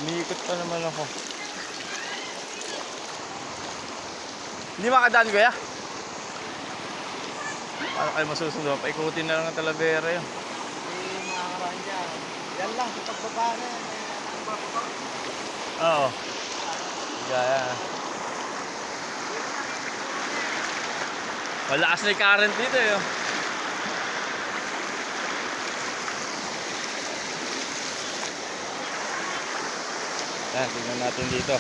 Umiikot pa naman ako. Hindi makadaan, kuya? Paano kayo masusunod? Paikutin na lang ang Talavera yun. Hindi makakaraan dyan. Yan lang, sa pagbaba na yan. Oo. Gaya. Malakas na yung current dito eh. Oh. Yan, tingnan natin dito.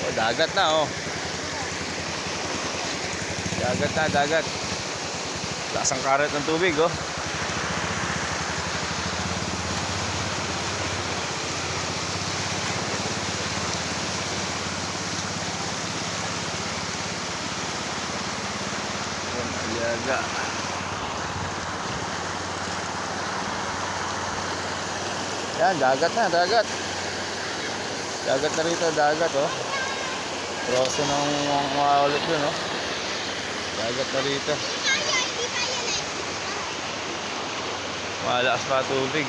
Oh, dagat na oh. Dagat na, dagat. Lakas ang current ng tubig oh. Yaga. Yan, dagat na, dagat. Dagat na rito, dagat oh. Troso ng mga ulit yun oh. Dagat na rito. Malakas pa tubig.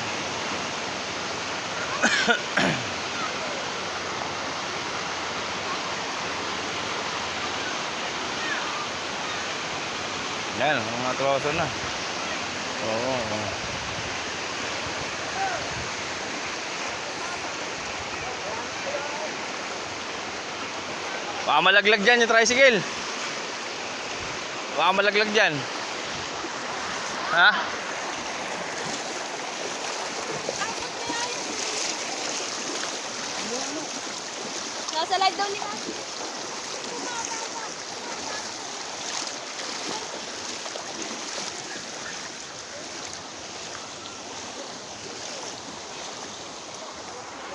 Yan, mga troso na. Oo. Baka malaglag dyan yung tricycle. Baka malaglag dyan. Ha? Nasa live daw nila.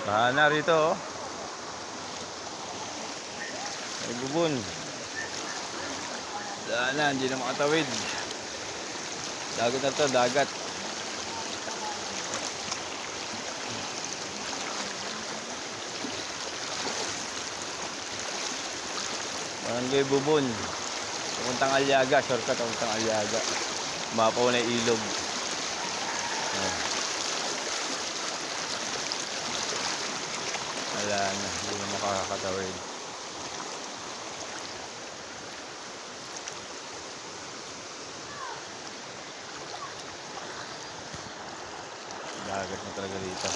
Baha na rito oh. May bubon. Daan na, hindi na makatawid. Dagat na to, dagat. Barangay Bubon. Pupuntang Aliaga, shortcut pupuntang Aliaga. Mapaw na ilog. Wala na, hindi na makakatawid. Dagat na talaga dito.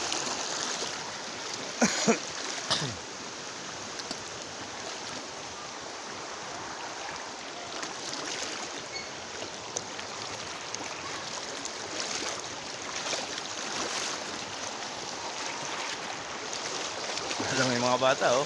Alam mo yung mga bata oh.